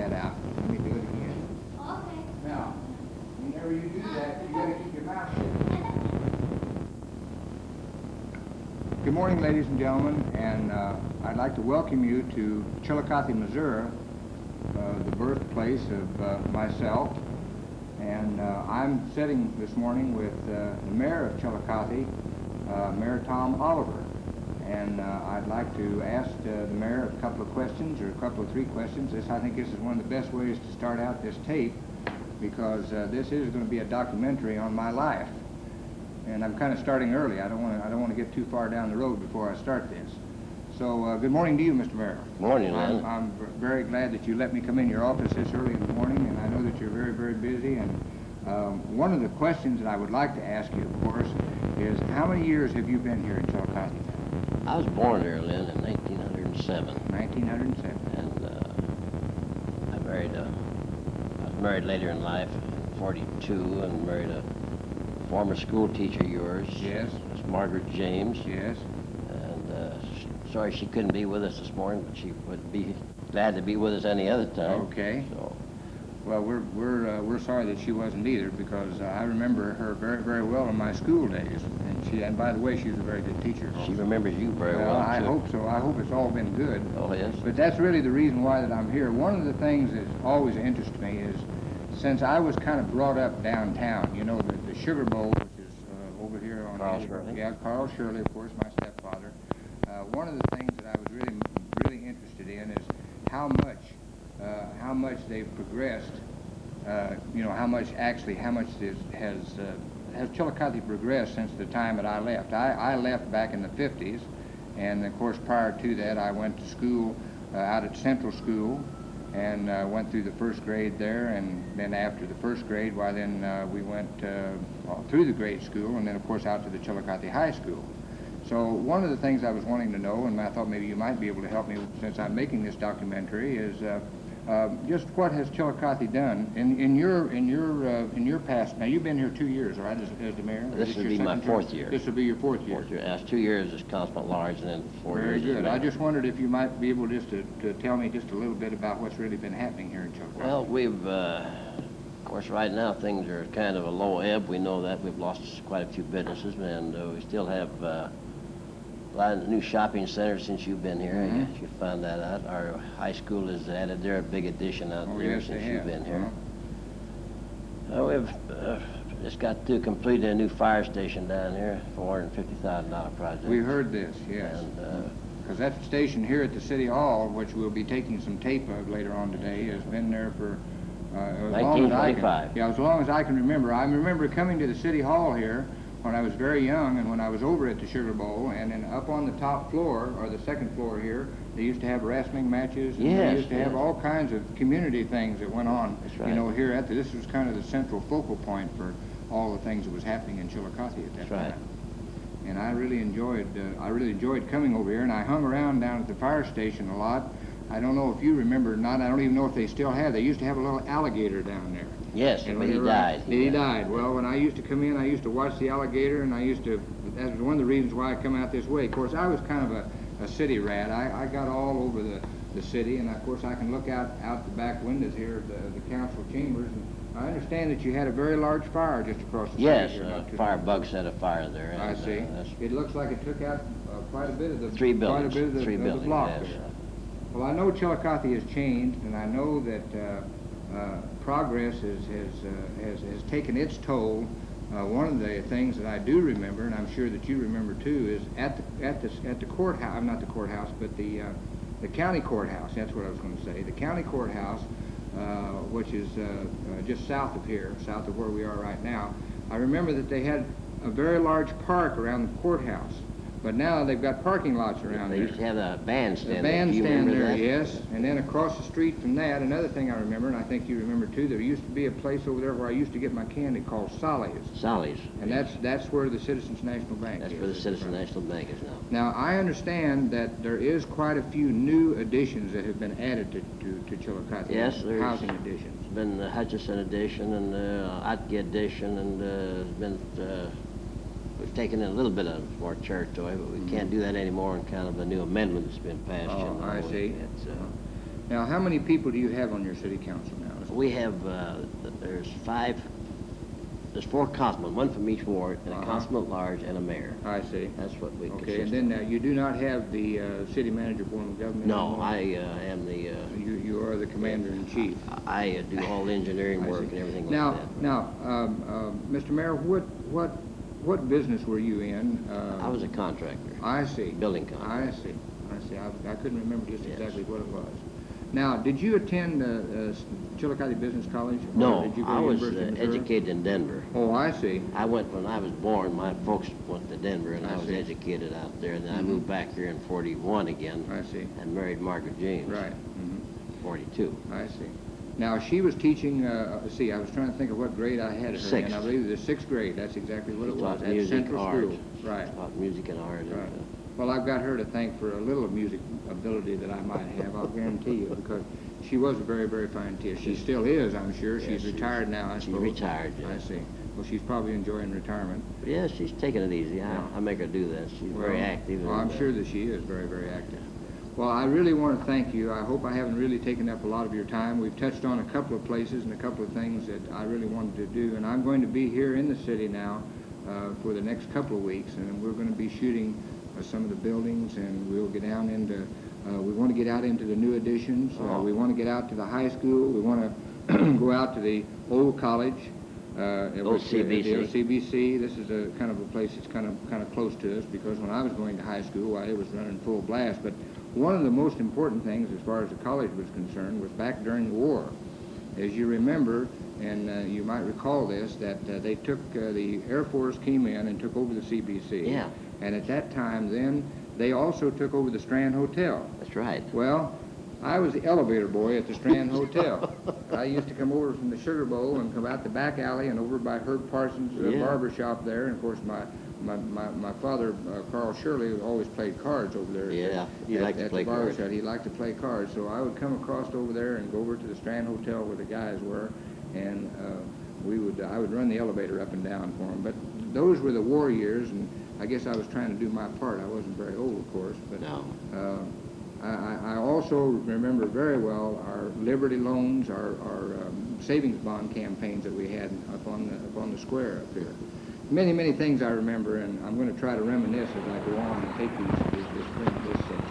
that out. Let me do it again. Okay. Now, whenever you do that, you got to keep your mouth shut. Good morning, ladies and gentlemen, and I'd like to welcome you to Chillicothe, Missouri, the birthplace of myself. And I'm sitting this morning with the mayor of Chillicothe, Mayor Tom Oliver. And I'd like to ask the mayor a couple of questions, or a couple of three questions. I think this is one of the best ways to start out this tape, because this is going to be a documentary on my life. And I'm kind of starting early. I don't want to get too far down the road before I start this. So good morning to you, Mr. Mayor. Morning, Len. I'm very glad that you let me come in your office this early in the morning, and I know that you're very, very busy. And one of the questions that I would like to ask you, of course, is how many years have you been here in Chillicothe? I was born there, Len, in 1907. 1907. And I was married later in life, in 42, and married a former school teacher of yours. Yes. Miss Margaret James. Yes. And sorry she couldn't be with us this morning, but she would be glad to be with us any other time. Okay. So, Well, we're sorry that she wasn't either, because I remember her very, very well in my school days. And by the way, she was a very good teacher. she remembers you very well, I too. hope so. I hope it's all been good. Oh, yes. But that's really the reason why that I'm here. One of the things that always interests me is, since I was kind of brought up downtown, you know, the Sugar Bowl, which is over here on Carl Shirley. Yeah, Carl Shirley, of course, my stepfather. One of the things that I was really interested in is how much they've progressed. You know, how much has Chillicothe progressed since the time that I left? I left back in the 50s, and of course prior to that I went to school out at Central School, and went through the first grade there, and then after the first grade, why then we went through the grade school, and then of course out to the Chillicothe High School. So one of the things I was wanting to know, and I thought maybe you might be able to help me since I'm making this documentary, is just what has Chillicothe done in your past? Now you've been here 2 years, right, as the mayor? This will be my fourth year. This will be your fourth year. That's 2 years as constable at large, and then 4 years. Very as good. mayor. I just wondered if you might be able just to tell me just a little bit about what's really been happening here in Chillicothe. Well, we've, of course, right now things are kind of a low ebb. We know that. We've lost quite a few businesses, and we still have a lot of new shopping centers since you've been here. I guess you found that out. Our high school has added there a big addition out there Yes, since they you've have. been here. We've just got to complete a new fire station down here, $450,000 project. We heard this, yes. And Because that station here at the City Hall, which we'll be taking some tape of later on today, has been there for as long as I can. 1925. Yeah, as long as I can remember. I remember coming to the City Hall here when I was very young, and when I was over at the Sugar Bowl, and then up on the top floor, or the second floor here, they used to have wrestling matches, and they used to have all kinds of community things that went on. That's right. You know, here at this was kind of the central focal point for all the things that was happening in Chillicothe at that That's right. time. And I really enjoyed coming over here, and I hung around down at the fire station a lot. I don't know if you remember or not. I don't even know if they still have. They used to have a little alligator down there. yes, And but he whenever died. He died. Well, when I used to come in, I used to watch the alligator, and that was one of the reasons why I come out this way. Of course, I was kind of a city rat. I got all over the city, and of course I can look out the back windows here at the council chambers, and I understand that you had a very large fire just across the street Yes, here. about 2 fire miles. bug set a fire there. I and, see. that's It looks like it took out quite a bit of the three buildings. quite a bit of the, Three of the buildings, block yes. there. Well, I know Chillicothe has changed, and I know that progress has taken its toll. One of the things that I do remember, and I'm sure that you remember too, is at the courthouse, not the courthouse, but the county courthouse. That's what I was going to say. The county courthouse, which is just south of here, south of where we are right now. I remember that they had a very large park around the courthouse. But now they've got parking lots around They there. used to have a bandstand. The there. Do you bandstand remember there, that? yes. And then across the street from that, another thing I remember, and I think you remember too, there used to be a place over there where I used to get my candy called Solly's. Solly's. And that's where the Citizens National Bank That's is. where the Citizen National Bank is now. Now, I understand that there is quite a few new additions that have been added to Chillicothe. Yes, there's housing additions. been the Hutchinson edition and the Otke edition, and there's been we've taken in a little bit of more territory, but we can't do that anymore on kind of the new amendment that's been passed. Oh, you know. I see. It's, Now, how many people do you have on your city council now? We have, there's 4 councilmen, one from each ward, and a councilman at large and a mayor. I see. That's what we Okay, consist and then now you do not have the city manager form of government No, anymore? I am the, You are the commander-in-chief. I do all the engineering work and everything like that. Now, Mr. Mayor, what business were you in? I was a contractor. I see. Building contractor. I see. I couldn't remember just exactly what it was. Now, did you attend Chillicothe Business College? No, did you go I to was University of Missouri? educated in Denver. Oh, I see. When I was born, my folks went to Denver, and I I was see. educated out there. And then I moved back here in 41 again. I see. And married Margaret James. Right. 42. I see. Now, she was teaching, I was trying to think of what grade I had her in. I believe the 6th grade. That's exactly what it was. Taught At music, Central art. School. Right. Taught music and art. Right. Well, I've got her to thank for a little music ability that I might have, I'll guarantee you, because she was a very, very fine teacher. She still is, I'm sure. Yes, she's retired now, I suppose. She's retired, yes. I see. Well, she's probably enjoying retirement. But yeah, she's taking it easy. I make her do that. She's very active. Well, I'm sure that she is very, very active. Well, I really want to thank you. I hope I haven't really taken up a lot of your time. We've touched on a couple of places and a couple of things that I really wanted to do, and I'm going to be here in the city now for the next couple of weeks, and we're going to be shooting some of the buildings, and we'll get down into, we want to get out into the new additions. We want to get out to the high school. We want to go out to the old college. OCBC. The OCBC. This is a kind of a place that's kind of close to us, because when I was going to high school, it was running full blast. But one of the most important things as far as the college was concerned was back during the war. As you remember, and you might recall this, that they took, the Air Force came in and took over the CBC. Yeah. And at that time then, they also took over the Strand Hotel. That's right. Well, I was the elevator boy at the Strand Hotel. I used to come over from the Sugar Bowl and come out the back alley and over by Herb Parsons' barber shop there. And of course, my father, Carl Shirley, always played cards over there. Yeah, he liked to play cards. He liked to play cards. So I would come across over there and go over to the Strand Hotel where the guys were, and I would run the elevator up and down for them. But those were the war years, and I guess I was trying to do my part. I wasn't very old, of course, but No. I also remember very well our Liberty loans, our savings bond campaigns that we had up on the square up here. Many things I remember, and I'm going to try to reminisce as I go on and take this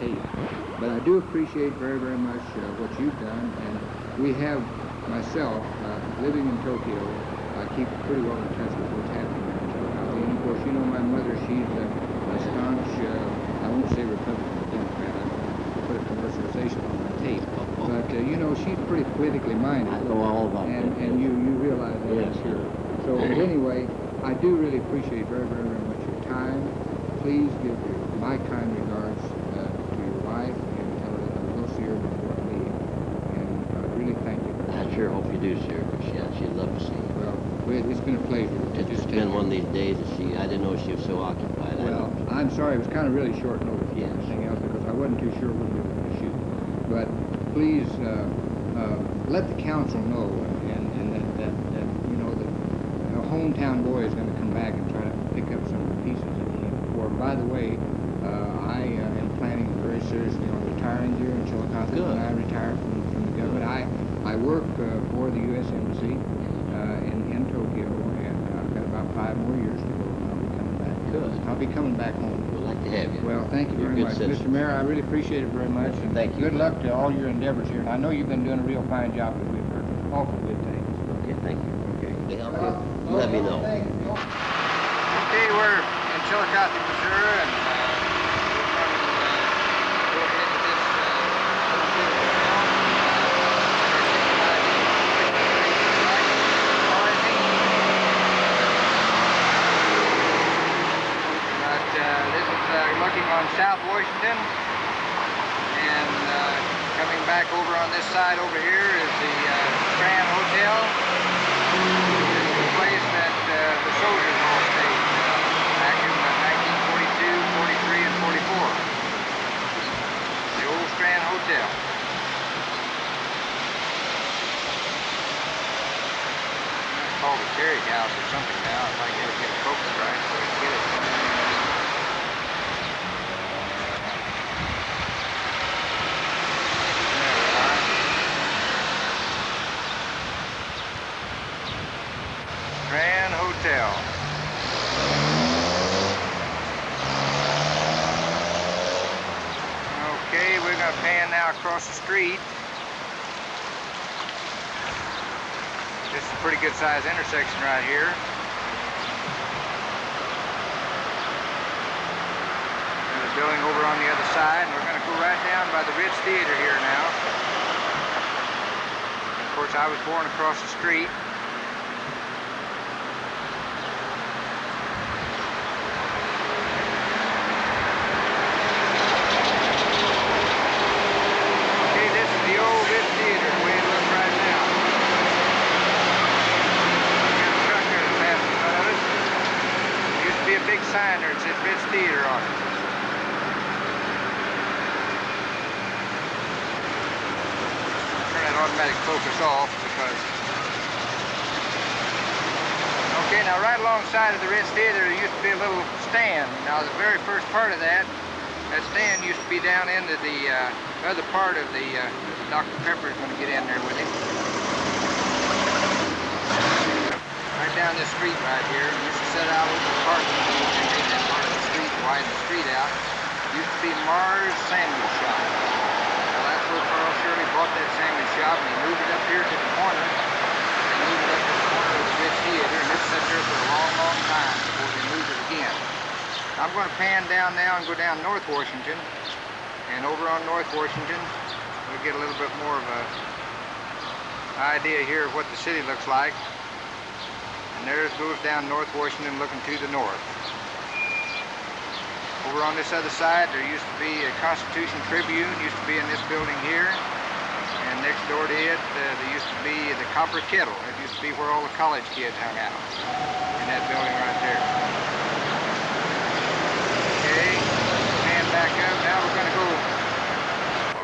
tape. But I do appreciate very, very much what you've done, and we have, myself, living in Tokyo, I keep pretty well in touch with what's happening in Chillicothe. And of course, you know my mother, she's a staunch, I won't say Republican or Democrat, I don't put a commercialization on my tape, but you know, she's pretty politically minded. I know all about that. And you realize that, Yes, I'm sure. So anyway, I do really appreciate very, very, very much your time. Please give my kind regards to your wife and tell her that I will see her before I leave. And really thank you. I sure hope you do, sir, because she'd love to see you. Well, it's been a pleasure. It's been one of these days that I didn't know she was so occupied. Well, I'm sorry, it was kind of really short notice for Yes. everything else, because I wasn't too sure when we were going to shoot. But please let the council know, and that you know, that a hometown boy is going to come back and try to pick up some of the pieces that he had before. By the way, I am planning very seriously on retiring here in Chillicothe. Good. When I retire from the government, I work for the U.S. Embassy in Tokyo, and I've got about 5 more years to go, and I'll be coming back. Good. I'll be coming back home. We'd like to have you. Well, thank you You're a very good much. citizen. Mr. Mayor, I really appreciate it very much. And Thank you. Good luck to all your endeavors here. And I know you've been doing a real fine job, because we've heard awful good things. Okay, thank you. Okay. They help you? Let me know. Okay, we're in Chillicothe, Missouri, and we're going to go into this little bit of town. This is looking on South Washington, and coming back over on this side over here is the Strand Hotel. This is the place that the soldiers all stayed back in 1942, 43, and 44. The old Strand Hotel. It's called the carriage house or something now, if I get it focused right, so I can get it. There we are. across the street. This is a pretty good sized intersection right here. There's a building over on the other side, and we're going to go right down by the Ritz Theater here now. And of course, I was born across the street. Sign there, it says Ritz Theater on it. Turn that automatic focus off because... Okay, now right alongside of the Ritz Theater there used to be a little stand. Now the very first part of that stand used to be down into the other part of the... Dr. Pepper's going to get in there with him. Right down this street right here, and this is set out over the parking lot. They made that part of the street, widen the street out. Used to be Mars Sandwich Shop. Well, that's where Carl Shirley bought that sandwich shop, and he moved it up here to the corner. They moved it up to the corner of the Ritz Theater, and it's sat there for a long, long time before they moved it again. I'm going to pan down now and go down North Washington, and over on North Washington, we'll get a little bit more of a idea here of what the city looks like. And there it goes down North Washington looking to the north. Over on this other side there used to be a Constitution Tribune, used to be in this building here. And next door to it there used to be the Copper Kettle. It used to be where all the college kids hung out. In that building right there. Okay, hand back up. Now we're going to go...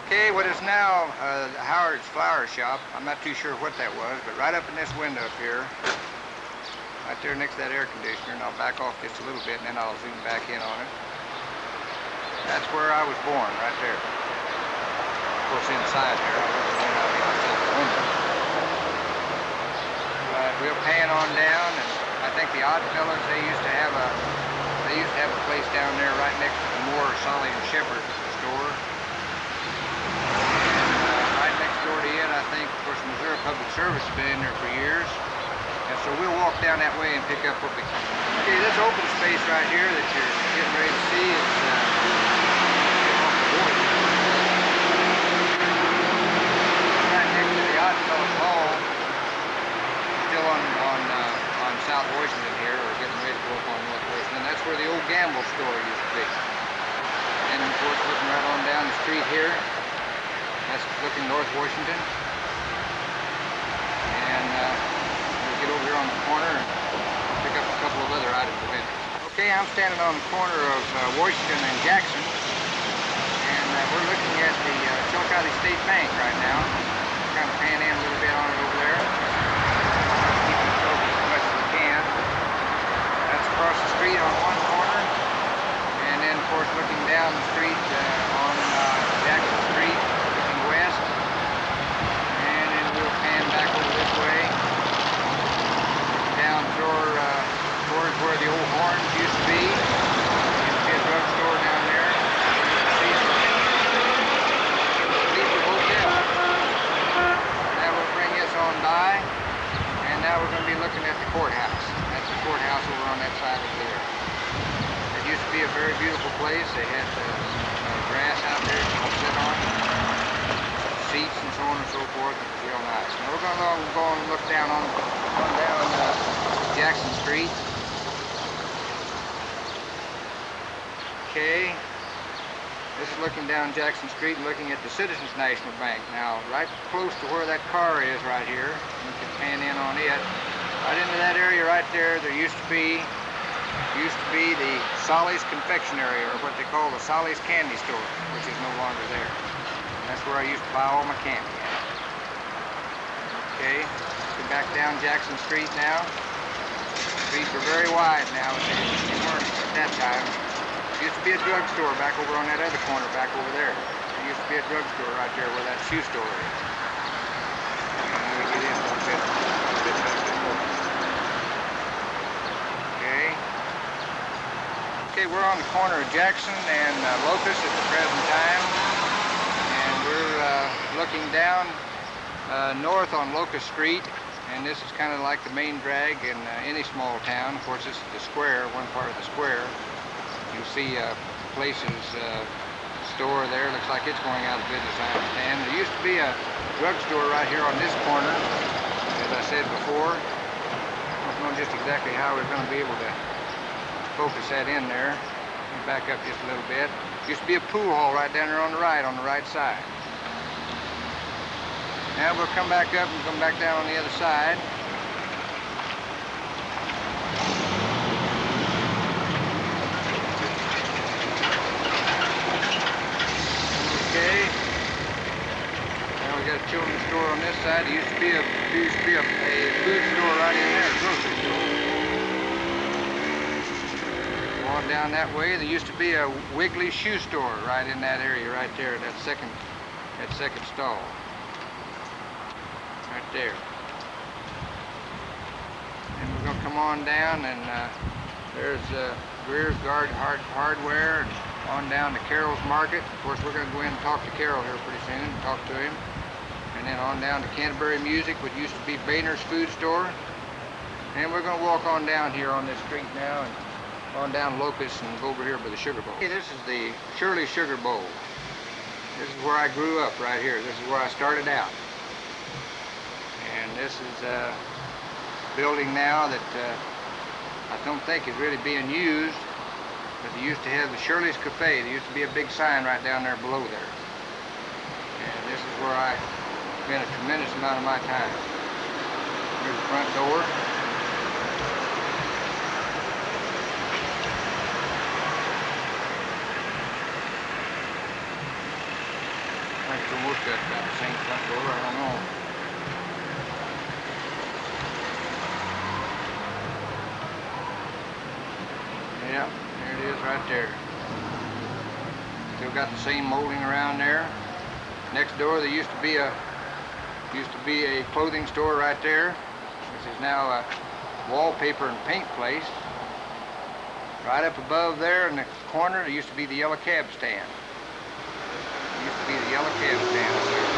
Okay, what is now Howard's Flower Shop. I'm not too sure what that was, but right up in this window up here, right there next to that air conditioner, and I'll back off just a little bit and then I'll zoom back in on it. That's where I was born, right there. Of course, inside there, I wasn't born out the outside the window. We'll pan on down, and I think the Oddfellows, they used to have a place down there right next to the Moore, Solly and Shepherd store. And right next door to it, I think, of course, Missouri Public Service has been in there for years. And so we'll walk down that way and pick up what we can. Okay, this open space right here that you're getting ready to see is right next to the Oddfellows Hall, still on South Washington here, or getting ready to go up on North Washington. That's where the old Gamble store used to be. And of course, looking right on down the street here, that's looking North Washington. And get over here on the corner and pick up a couple of other items of interest. Okay, I'm standing on the corner of Washington and Jackson, and we're looking at the Chillicothe State Bank right now. Kind of pan in a little bit on it over there. Keep it focused as much as we can. That's across the street on one corner, and then of course looking down the street on Jackson Street, looking west, and then we'll pan back over this way. Down towards where the old Horns used to be. Used to be a drugstore down there. Cecil Hotel. That will bring us on by. And now we're going to be looking at the courthouse. That's the courthouse over on that side over there. It used to be a very beautiful place. They had grass out there to sit on. Seats and so on and so forth. It was real nice. Now we're going to go and look down on down Jackson Street. Okay. This is looking down Jackson Street and looking at the Citizens National Bank. Now, right close to where that car is right here, you can pan in on it. Right into that area right there, there used to be the Solly's Confectionery, or what they call the Solly's Candy Store, which is no longer there. That's where I used to buy all my candy at. Okay, go back down Jackson Street now. Streets are very wide now. They weren't at that time. There used to be a drugstore back over on that other corner back over there. There used to be a drugstore right there where that shoe store is. And we get in a little bit more. Okay. Okay, we're on the corner of Jackson and Locust at the present time. And we're looking down north on Locust Street, and this is kind of like the main drag in any small town. Of course, this is the square, one part of the square. You see places, store there, looks like it's going out of business, I understand. There used to be a drugstore right here on this corner, as I said before. I don't know just exactly how we're going to be able to focus that in there. Let me back up just a little bit. Used to be a pool hall right down there on the right side. Now we'll come back up and come back down on the other side. Okay. Now we got a children's store on this side. There used to be a food store right in there, a grocery store. On down that way, there used to be a Wiggly shoe store right in that area, right there, that second stall. Right there. And we're gonna come on down, and there's Greer's Hardware, and on down to Carroll's Market. Of course, we're gonna go in and talk to Carroll here pretty soon, talk to him. And then on down to Canterbury Music, which used to be Boehner's Food Store. And we're gonna walk on down here on this street now, and on down Locust and go over here by the Sugar Bowl. Hey, this is the Shirley Sugar Bowl. This is where I grew up, right here. This is where I started out. And this is a building now that I don't think is really being used, but they used to have the Shirley's Cafe. There used to be a big sign right down there below there. And this is where I spent a tremendous amount of my time. Here's the front door. I think it's almost got about the same front door, I don't know. Yeah, there it is right there. Still got the same molding around there. Next door there used to be a clothing store right there, which is now a wallpaper and paint place. Right up above there in the corner there used to be the yellow cab stand. Used to be the yellow cab stand there.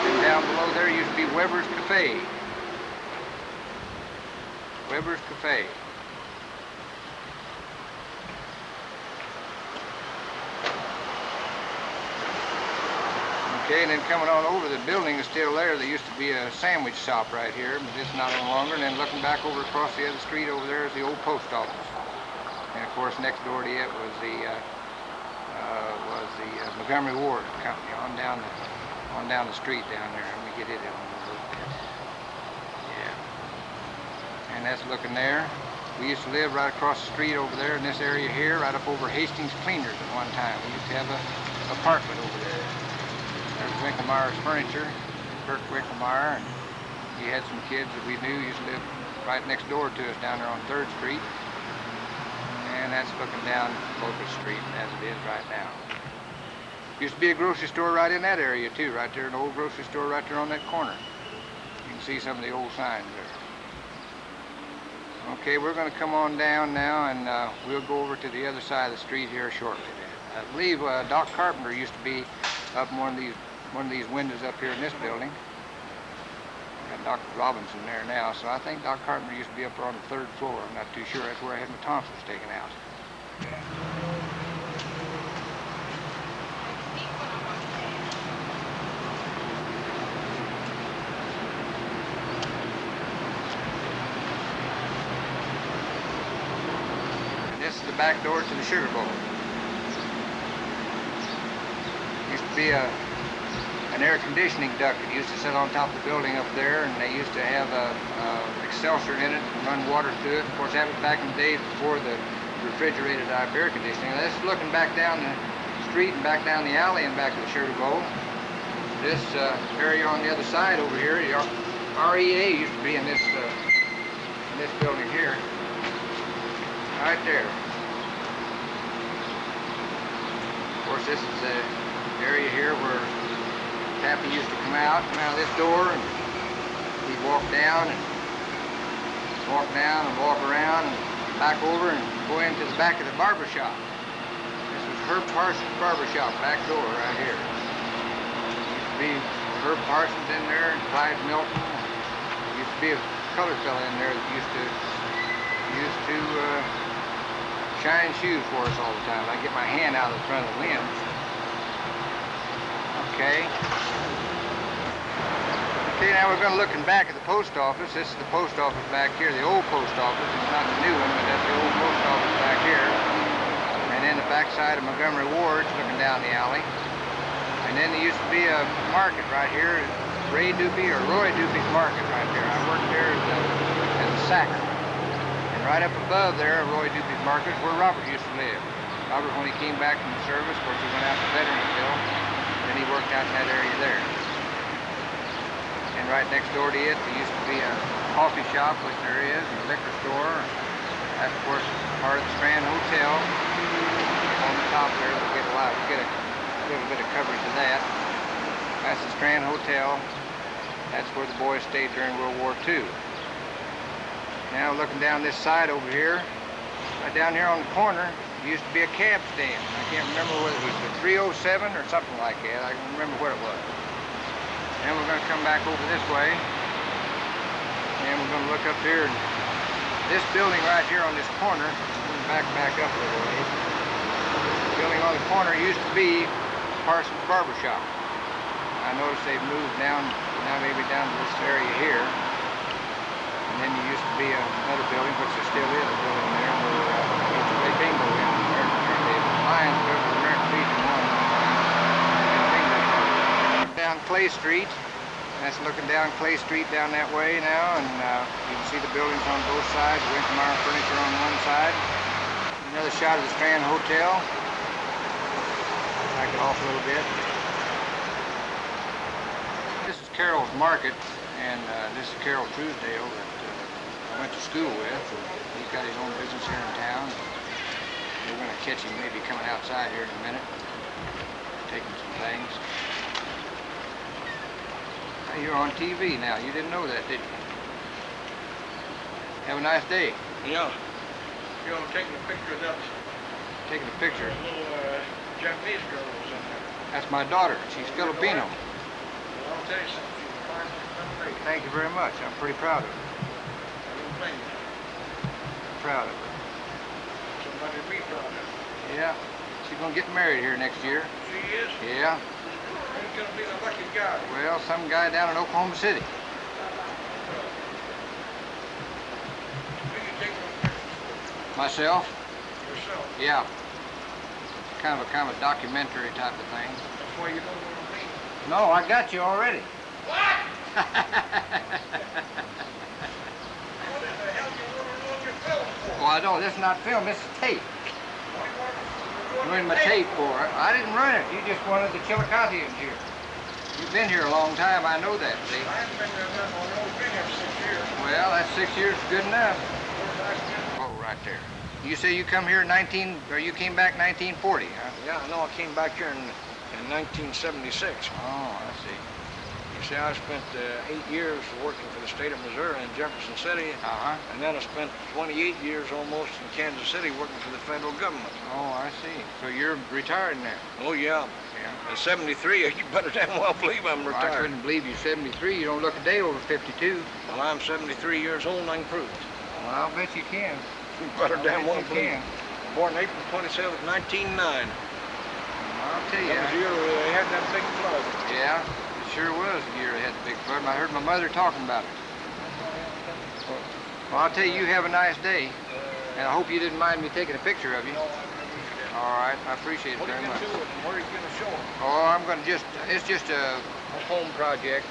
And down below there used to be Weber's Cafe. Weber's Cafe. Okay, and then coming on over, the building is still there. There used to be a sandwich shop right here, but it's not any longer. And then looking back over across the other street over there is the old post office. And of course, next door to it was the Montgomery Ward Company on down the street down there. Let me get it on a little bit. Yeah. And that's looking there. We used to live right across the street over there in this area here, right up over Hastings Cleaners at one time. We used to have an apartment over there. There's Winkelmeyer's Furniture, Kirk Winkelmeyer, and he had some kids that we knew used to live right next door to us down there on 3rd Street. And that's looking down Locust Street as it is right now. Used to be a grocery store right in that area too, right there, an old grocery store right there on that corner. You can see some of the old signs there. Okay, we're going to come on down now, and we'll go over to the other side of the street here shortly. I believe Doc Carpenter used to be up in one of these windows up here in this building. Got Dr. Robinson there now, so I think Doc Carpenter used to be up there on the 3rd floor. I'm not too sure. That's where I had my tonsils taken out. And this is the back door to the Sugar Bowl. Used to be an air conditioning duct that used to sit on top of the building up there, and they used to have a Excelsior in it and run water through it. Of course, that was back in the days before the refrigerated type air conditioning. Now, this is looking back down the street and back down the alley and back to the Sugar Bowl. This area on the other side over here, the REA used to be in this building here, right there. Of course, this is the area here where Pappy used to come out of this door, and he'd walk down and walk around and back over and go into the back of the barber shop. This was Herb Parsons Barber Shop, back door right here. Used to be Herb Parsons in there, and Clyde Milton. Used to be a colored fella in there that used to shine shoes for us all the time. I get my hand out of the front of the lens. Okay. Okay, now we're going to looking back at the post office. This is the post office back here, the old post office. It's not the new one, but that's the old post office back here. And then the back side of Montgomery Ward's looking down the alley. And then there used to be a market right here, Roy Doopy's market right there. I worked there as a sacker. And right up above there, Roy Doopy's market, is where Robert used to live. Robert, when he came back from the service, of course he went out to Veterans, then he worked out in that area there. And right next door to it, there used to be a coffee shop, which there is, and a liquor store. That's, of course, part of the Strand Hotel. On the top there, we'll get a little bit of coverage of that. That's the Strand Hotel. That's where the boys stayed during World War II. Now looking down this side over here, right down here on the corner, used to be a cab stand. I can't remember whether it was the 307 or something like that. I can remember what it was. Then we're going to come back over this way, and we're going to look up here. This building right here on this corner, back up a little way. The building on the corner used to be Parsons Barber Shop. I noticed they've moved now maybe down to this area here. And then there used to be another building, which there still is a building there, where they used to play bingo in. The Lions go to the American Legion won. Down Clay Street. That's looking down Clay Street down that way now, and you can see the buildings on both sides. Wintermeyer Furniture on one side. Another shot of the Strand Hotel. Back it off a little bit. This is Carol's Market, and this is Carol Truesdale that I went to school with. He's got his own business here in town. We're going to catch him maybe coming outside here in a minute, taking some things. Hey, you're on TV now. You didn't know that, did you? Have a nice day. Yeah. You know, taking a picture of that Taking a picture. little Japanese girl was in there. That's my daughter. She's Filipino. Well, I'll tell you something. She's a fine young lady. Thank you very much. I'm pretty proud of her. I don't blame you. Proud of her. Somebody to be proud of. Yeah. She's going to get married here next year. She is? Yeah. Who's going to be the lucky guy? Well, some guy down in Oklahoma City. Who you taking those pictures Myself? for? Yourself? Yeah. Kind of a documentary type of thing. That's why you don't want to be. No, I got you already. What? What in the hell do you want to run your film for? Well, I don't. This is not film. This is tape. What do you want Running my tape for it. I didn't run it. You just wanted the Chillicothians here. You've been here a long time. I know that, see? I haven't been there that long. I've only been here 6 years. Well, that's 6 years is good enough. Where's that been? Oh, right there. You say you come here you came back 1940, huh? Yeah, no, I came back here in 1976. Oh, I see. You see, I spent 8 years working for the state of Missouri in Jefferson City, Uh-huh. and then I spent 28 years almost in Kansas City working for the federal government. Oh, I see. So you're retired now? Oh, yeah. Yeah. At 73, you better damn well believe I'm Well, I retired. couldn't believe you're 73. You don't look a day over 52. Well, I'm 73 years old and I can prove it. Well, I'll bet you can. You better I'll damn bet well you believe can. it. Born April 27th, 1909. I'll tell you. That was the year they had that big flood. Yeah, it sure was the year they had the big flood. I heard my mother talking about it. Well, I'll tell you, you have a nice day. And I hope you didn't mind me taking a picture of you. All right, I appreciate it What are very you much. going to do with them? Where are you going to show them? Oh, I'm going to it's just a home project.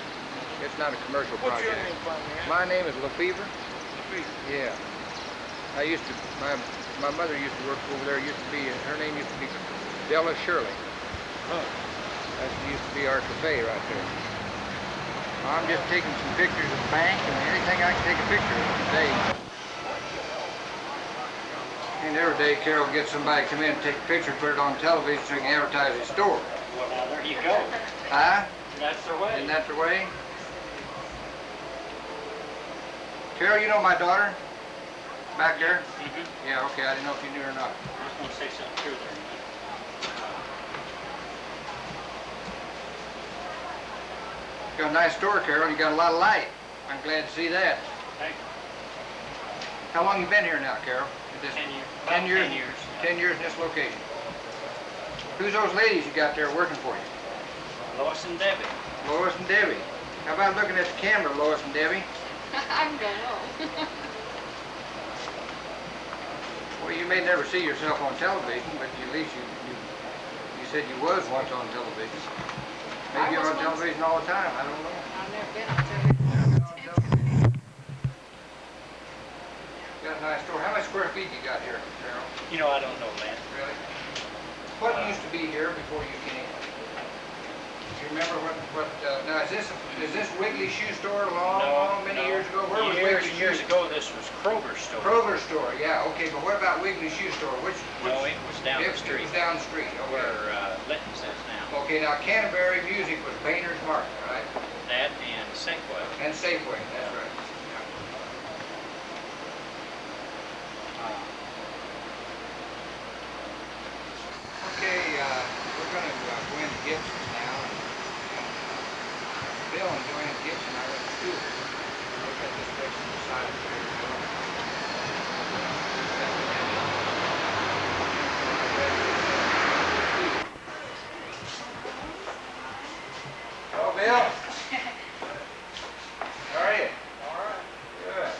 It's not a commercial What's your project. name, Father? My name is LaFever. Yeah. My mother used to work over there. Her name used to be Della Shirley. Huh. That used to be our cafe right there. I'm just taking some pictures of the bank and anything I can take a picture of today. And every day Carol gets somebody to come in and take a picture, put it on television so he can advertise his store. Well, now there you go. Huh? That's the way. Isn't that the way? Carol, you know my daughter? Back there? Mm-hmm. Yeah, okay. I didn't know if you knew her or not. I was going to say something true there. Got a nice store, Carol. You got a lot of light. I'm glad to see that. Thank you. How long you been here now, Carol? 10 years. 10 years? 10 years. 10 years in this location. Who's those ladies you got there working for you? Lois and Debbie. Lois and Debbie. How about looking at the camera, Lois and Debbie? I'm gonna. Well, you may never see yourself on television, but at least you said you was once on television. Maybe you're on television all the time. I don't know. I've never been on television. Got a nice store. How many square feet you got here, Carol? You know, I don't know, man. Really? What used to be here before you came? Do you remember what now is this Wiggly shoe store many years ago? Where was Years Wiggly and years shoe? ago, this was Kroger's store. Kroger store, yeah, okay, but what about Wiggly shoe store? No, it was down the It street. was down the street, okay. Where Litton's is now. Okay, now Canterbury Music was Painter's Market, right? That and Safeway. And Safeway, that's right. Okay, we're going to go into Gibson now. Bill and Joanne Gibson are at school. Look at this place on the side of Hello, Bill. How are you? All right. Good.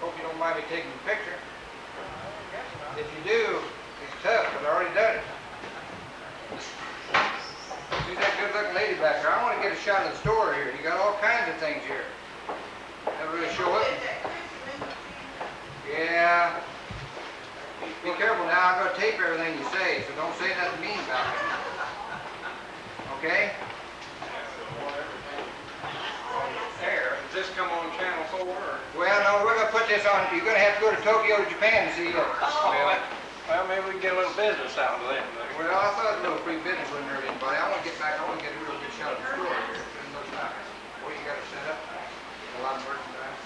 Hope you don't mind me taking a picture. If you do, it's tough, because I already done it. See that good-looking lady back there? I want to get a shot of the store here. You got all kinds of things here. Never really show up. Yeah. Be careful now. I'm going to tape everything you say, so don't say nothing mean about it. Okay? There. Does this come on Channel 4? Or? Well, no, we're going to put this on. You're going to have to go to Tokyo, Japan to see it. Well, maybe we can get a little business out of that. Well, I thought a little free business wouldn't hurt anybody. I want to get back. I want to get a real good shot of the store here. It looks nice. Boy, you got it set up. A lot of merchandise.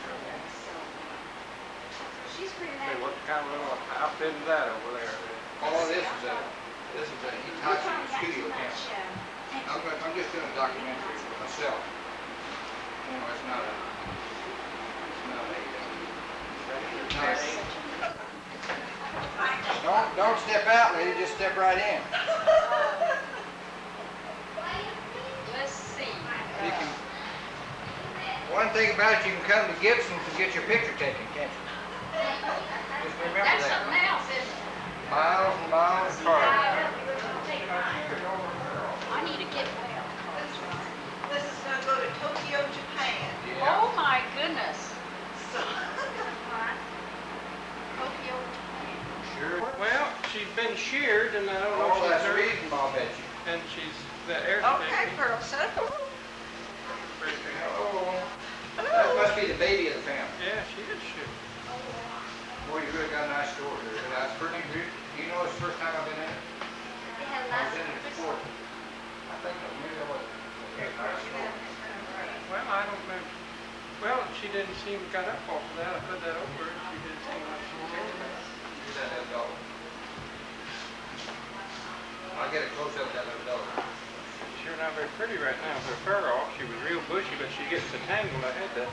She's pretty Hey, nice. what kind of little outfit is that over there? Oh, this is a Hitachi studio camera. I'm just doing a documentary for myself. You know, it's not a. Don't step out, lady. Just step right in. Let's see. You can. One thing about it, you can come to Gibson's and get your picture taken, can't you? Just remember That's that. something else, isn't it? Miles and miles apart. I need to get well. This is going to go to Tokyo, Japan. Yeah. Oh my goodness. So, Tokyo, Japan. Sure. Well, she's been sheared, and I don't know Oh, if that's she's hurt. reasonable, I'll bet you. And she's the air okay, conditioning. Pearl, shut up. Oh, that must be the baby of the family. Yeah, she is sheared. Boy, you really got a nice store here. That's pretty good. You know it's the first time I've been in it? They have I lots was in of it before. I think maybe I was. Okay, nice store. Well, I don't know. Well, she didn't seem got up off of that. I put that over her. She didn't seem like she was over that. Here's that little dog. I'll get a close-up of that little dog. She's not very pretty right now with her fur off. She was real bushy, but she gets so tangled. I had to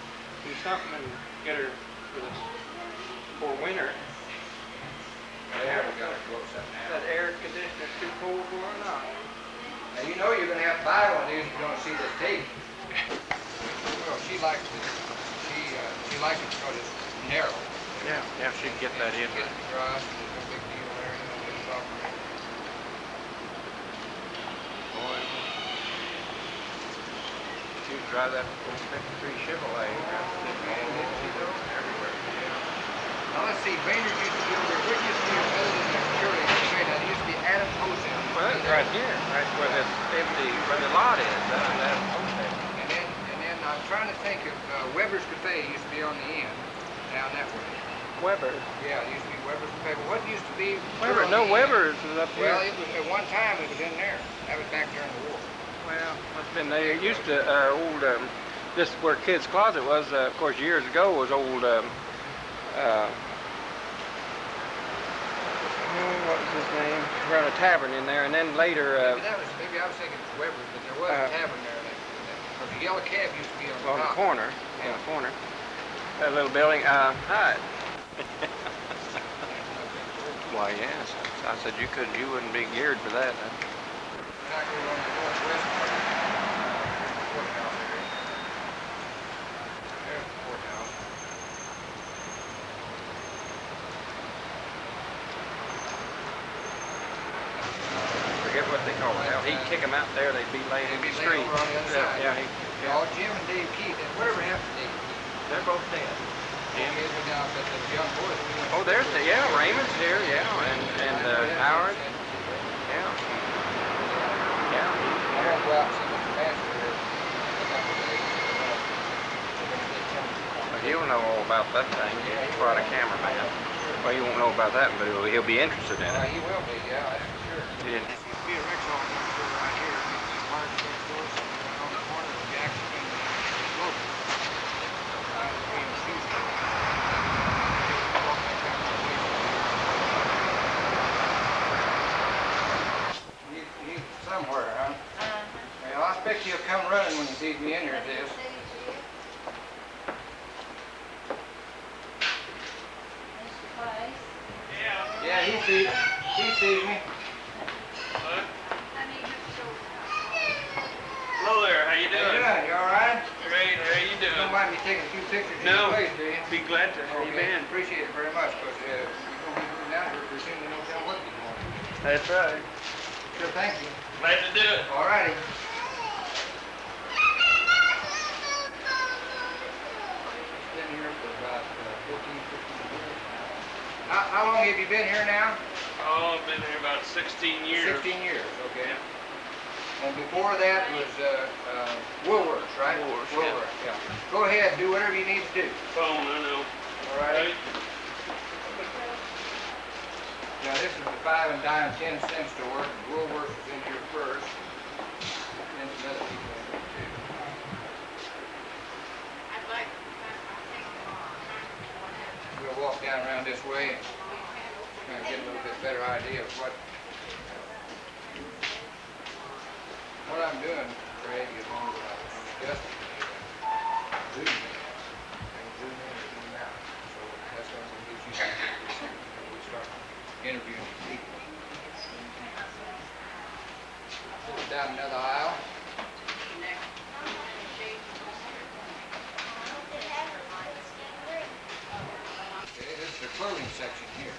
do something and get her for winter. There, we got a close-up now. That air conditioner's too cold for her or not? Now, you know you're going to have to buy one of these if you don't see this tape. Well, she likes it. She likes it because it's narrow. Yeah, she can get that in. Get it across, and there's no big deal there. You know, it's all right. Boy, she would drive that old 53 Chevrolet around the everywhere. Now, let's see. Bainers used to be over there. Where used to be other than the Chillicothe Missouri? Now, there used to be Adams Wholesale. Well, it's right here, right where this empty, where the lot is. That's okay. And then I'm trying to think of Weber's Cafe used to be on the end, down that way. Weber. Yeah, it used to be Weber's Cafe. But what used to be? Weber, on no, the end? Weber's is up here. Well, it was at one time it was in there. That was back during the war. Well, it's been there. It used to, this where Kid's Closet was, of course, years ago, was old, what was his name? Ran a tavern in there, and then later, Maybe I was thinking it was Weber's, but there was a tavern there. Because the yellow cab used to be on the On the top. corner, in the corner. That little building, hi. Why, yes. I said you wouldn't be geared for that. Huh? Back over on the northwest part of the courthouse area. There's the courthouse. Forget what they call it. Hell, he'd kick them out there, they'd be laying in They'd be the laying street. over on the other side. Yeah, Oh, Jim and Dave Keith. Whatever happened to Dave Keith? they're both dead. Jim is now, but the young boy. Oh, there's the, yeah, Raymond's here, yeah, and Howard. Yeah. Yeah. I won't go out and see Mr. Master here in a couple of days. Well, he'll know all about that thing. He's quite a cameraman. Well, you won't know about that, but he'll be interested in it. He will be, yeah, that's for sure. He didn't. Seems to be a Rexall store right here. Large drugstore somewhere on the corner of Jackson and Logan. Being a shoe store. Walk back down that way. He's somewhere, huh? Well, I expect he'll come running when he sees me in here, this. Yeah, he sees me. Hello there, how you How you doing? You all right? Great, how you You don't mind me taking a few pictures of No. your place, do you? Be glad to. Okay, appreciate it very much, because we're going to be moving down here pretty soon, we don't tell what to do. That's right. Sure, thank you. Glad to do it. All righty. Been here for about 15 years now. How long have you been here now? Oh, I've been here about 16 years. 16 years, okay. And before that was Woolworths, right? Woolworths, yeah. yeah. Go ahead, do whatever you need to do. Phone, I know. All right. Now this is the 5 and dime 10 cent store. Woolworths is in here first. And some other people in here too. We'll walk down around this way and kind of get a little bit better idea of what I'm doing, Craig, is on the adjusting zoom in. And zoom in and zoom out. So that's going to give you some when we start interviewing people. Pull it down another aisle. Okay, this is the clothing section here.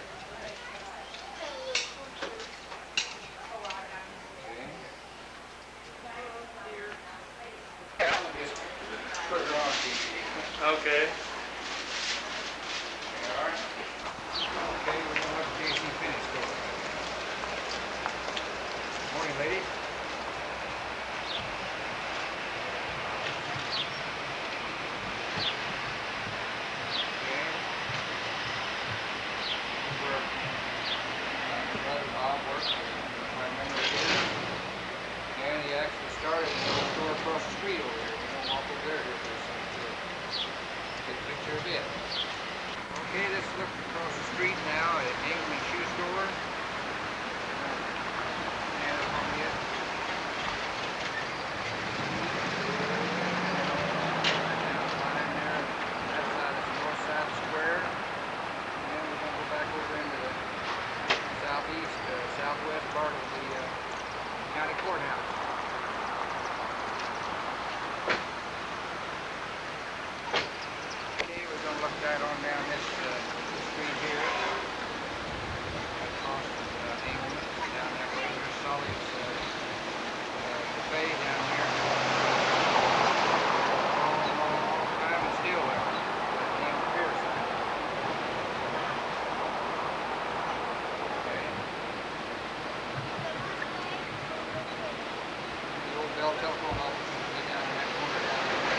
Okay. Just put her on TV. Okay. All right. Okay, we're going to look at JC Penney store. Morning, lady. And he actually started in the little store across the street over here. We're going to walk over there here for a second to take a picture of it. Okay, let's look across the street now at Engelman Shoe Store. And up on it. Down there, that side is the north side of the square. And we're going to go back over into the southeast, southwest part of the county courthouse. Okay, we're going to look right on down this street here. Across Engelman, down that way. There's Solly's cafe down there. Long time and still there. Name of Pier sign. Okay. The old Bell telephone office will be down in that corner down there.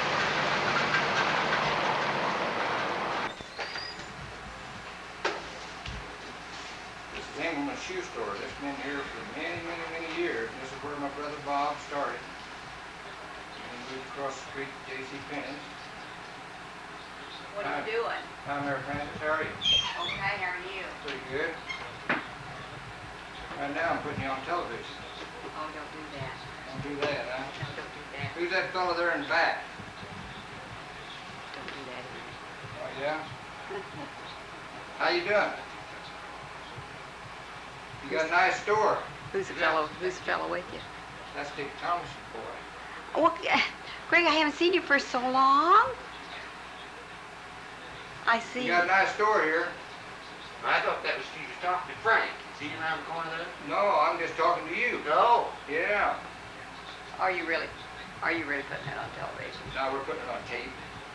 This is Engelman Shoe Store. This has been here for many years. This is where my brother Bob started. And moved across the street to J.C. Penney's. What are you doing? Hi, Mary Frances. How are you? Okay, how are you? Pretty good. Right now I'm putting you on television. Oh, don't do that. Don't do that, huh? No, don't do that. Who's that fellow there in the back? Don't do that. Oh, yeah? How you doing? You got a nice store. Who's the fellow with you? That's Dick Thomas's boy. Well, Greg, I haven't seen you for so long. I see. You got a nice store here. I thought that was you was talking to Frank. Is he around the corner there? No, I'm just talking to you. No. Yeah. Are you really putting it on television? Now we're putting it on tape.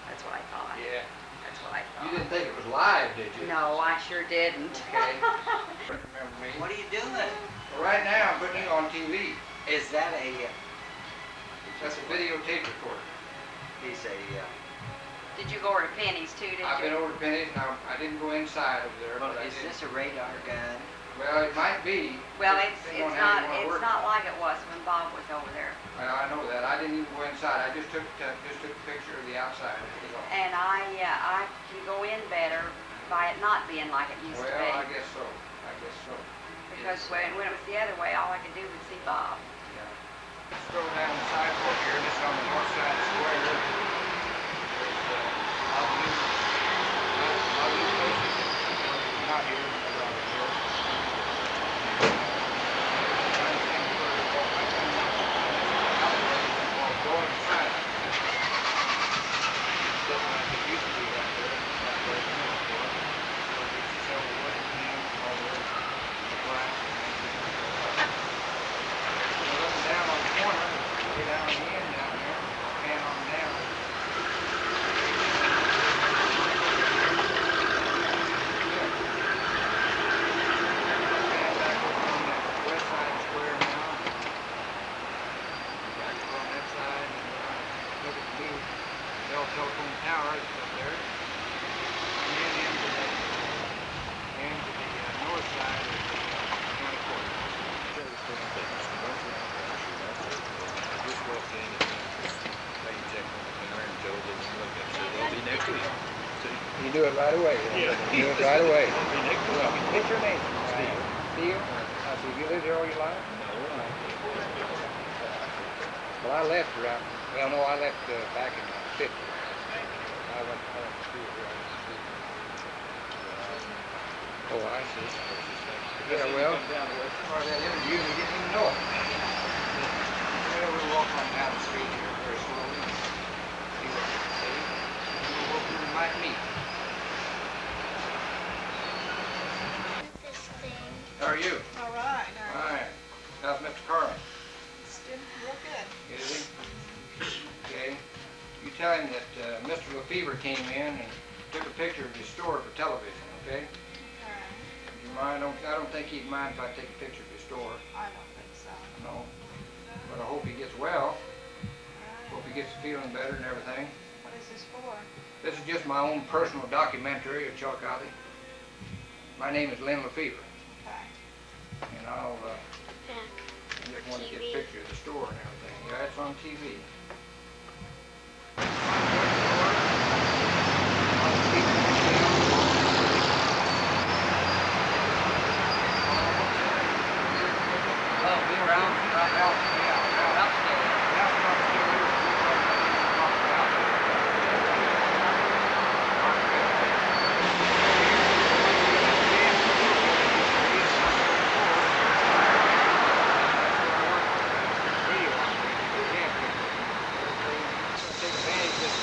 That's what I thought. Yeah. That's what I You thought. didn't think it was live, did you? No, I sure didn't. Okay. Remember me? What are you doing? Well, right now I'm putting you on TV. Is that a, That's a videotape recorder. he's a, Did you go over to Penny's too, did I've you? been over to Penny's. Now I didn't go inside over there, well, but I is did. this a radar gun? Well, it might be. Well, depending on how you wanna work it's not like it was when Bob was over there. Well, I know that. I didn't even go inside. I just took a picture of the outside. That was all. And I can go in better by it not being like it used to Well, be. I guess so. I guess so. Because when it was the other way, all I could do was see Bob. Yeah. Let's go down the sidewalk here. This is on the north side of the square. There's I'll do places. Not here, but around here. Trying to think where to go. I think I'll go inside. Doesn't like it used to be right there. That's where it's been before. It's so wet and all the glass. We're looking down on the corner, way down on the end down there, pan on down. Pan back over on the west side of the square now. Back over on that side, and look at the new Bell telephone tower that's up there. And then into the north side of the county court. Just walked in and they checked on the camera and told them to look up. So they'll be next week. You do it right away. Yeah. You do it right away. They'll be next week. What's your name? Steve. Steve? I see. You lived here all your life? No, Well, I left around, well, no, I left back in the 50s. I went to school here. Oh, I see. Yeah, well, part of that interview, we didn't even know it. Well, we'll walk on down the street here very slowly. See what we can see. And we'll hope we might meet. How are you? All right. All right. How's Mr. Carmen? It's doing real good. Is he? Okay. You tell him that Mr. Lefevre came in and took a picture of his store for television, okay? All right. Do you mind? I don't think he'd mind if I take a picture of his store. I don't think so. No. But I hope he gets well. All right. Hope he gets feeling better and everything. What is this for? This is just my own personal documentary of Chillicothe. My name is Lynn Lefevre, Okay. and I'll I just want to get a picture of the store and everything. Yeah, it's on TV.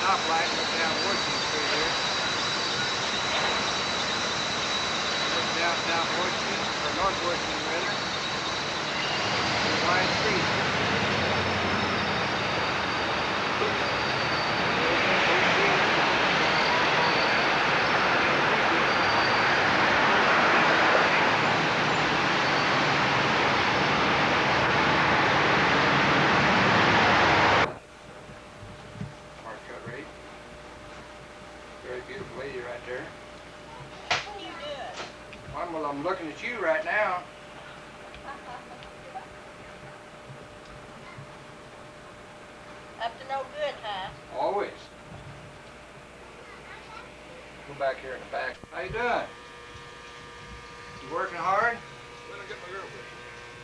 Stoplight, look down Washington Street here. Look down South Washington, or North Washington rather. It's a wide street. Smart cut rate. Very beautiful lady right there. What are you doing? Well, I'm looking at you right now. Up to no good, huh? Always. Go back here in the back. How you doing? You working hard?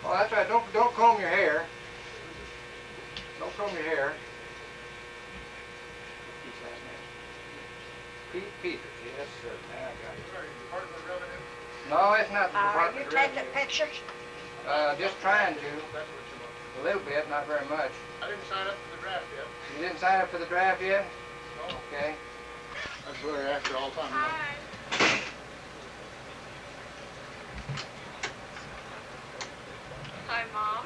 Oh, that's right. Don't comb your hair. Don't comb your hair. last name? Pete Peters, yes, sir. Now I got it. No, it's not the Are Department you of taking Revenue. pictures? Just trying to. A little bit, not very much. I didn't sign up for the draft yet. You didn't sign up for the draft yet? No. Okay. That's what I ask her all the time. Hi, Mom.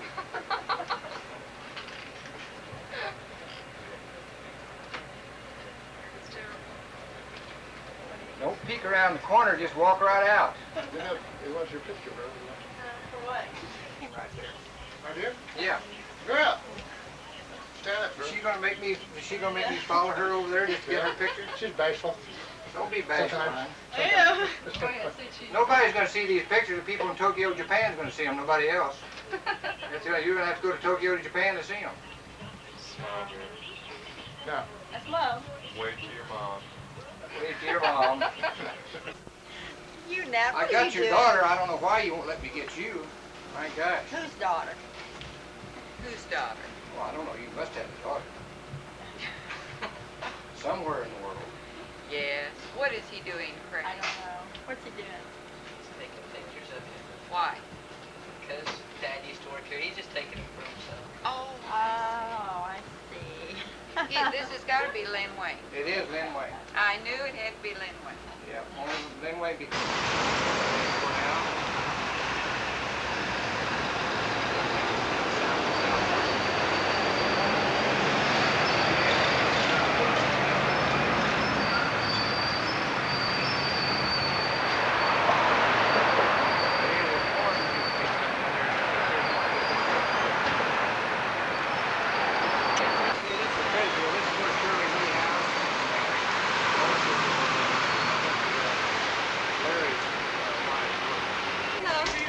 Don't peek around the corner, just walk right out. It was your picture, bro. For what? Right there. Right here? Yeah. Girl! Stand up, Is bro. she gonna make me follow her over there just to get her picture? She's bashful. Don't be bashful, Sometimes. man. Yeah. Nobody's gonna see these pictures. The people in Tokyo, Japan's gonna see them. Nobody else. That's right. You're gonna have to go to Tokyo, Japan to see them. Now, That's love. wait till your mom. Wait till your mom. You now, I got your daughter. I don't know why you won't let me get you. My gosh. Whose daughter? Whose daughter? Well, I don't know. You must have a daughter. Somewhere in the world. Yes. What is he doing, Craig? I don't know. What's he doing? He's taking pictures of him Why? because Dad used to work here. He's just taking them for himself. Oh, Oh, I see. this has got to be Linway. It is Linway. I knew it had to be Linway. Yeah, only Linway be. For now.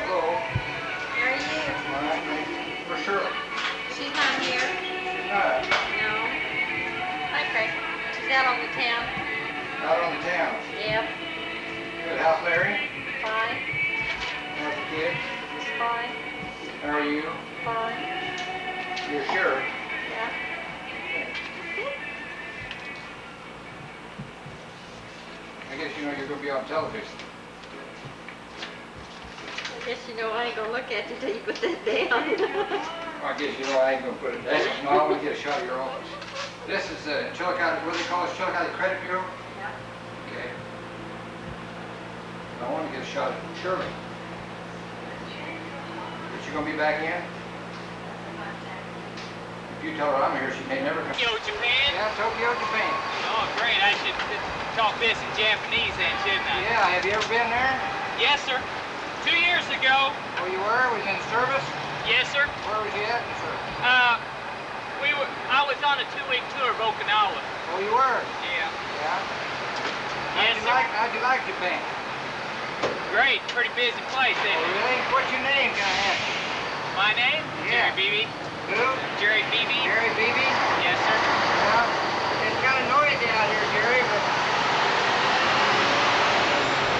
Hello. Where are you? All right, for sure. She's not here. She's not No. Hi, Craig. She's out on the town. out on the town. Yep. Good. How's Larry? Fine. How's the kid? She's fine. How are you? Fine. You're sure? Yeah. I guess you know you're gonna be on television. I guess you know I ain't gonna look at you till you put that down. I guess you know I ain't gonna put it down. No, I want to get a shot of your office. This is Chillicothe, what do they call it? Chillicothe Credit Bureau? Yeah. Okay. I want to get a shot of Shirley. Is she gonna be back in? If you tell her I'm here, she may never come. Tokyo, Japan? Yeah, Tokyo, Japan. Oh, great. I should talk this in Japanese then, shouldn't I? Yeah, have you ever been there? Yes, sir. 2 years ago. Oh, you were? Was in service? Yes, sir. Where was you at in service? I was on a 2-week tour of Okinawa. Oh, you were? Yeah. Yeah. Yes, sir. How'd you like Japan? Great. Pretty busy place, Oh, isn't it? really? What's your name, can I ask you? My name? Yeah. Jerry Beebe. Who? Jerry Beebe. Jerry Beebe? Yes, sir. Yeah. It's kind of noisy out here, Jerry, but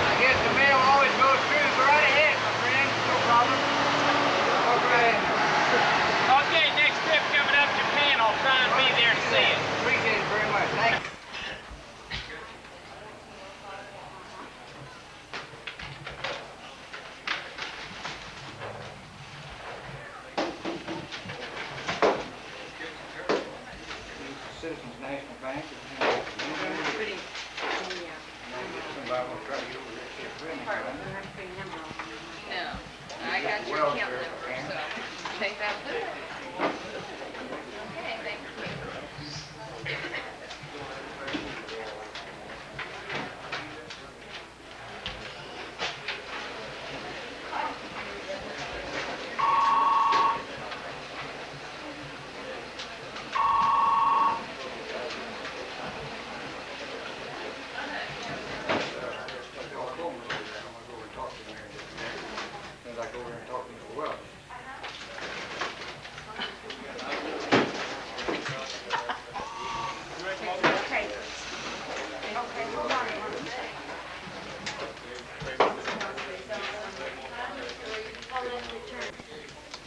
I guess the mail always goes through. Go right ahead, my friend. No problem. Walk right in. Okay, next trip coming up Japan. I'll try and be there to see it. Appreciate it very much. Thank you. Citizens National Bank. Pretty. Somebody will try to get over there, see a friend of mine. Yeah. I got your account number, so take that with you. Okay, thank you. Okay. Okay, hold on one second.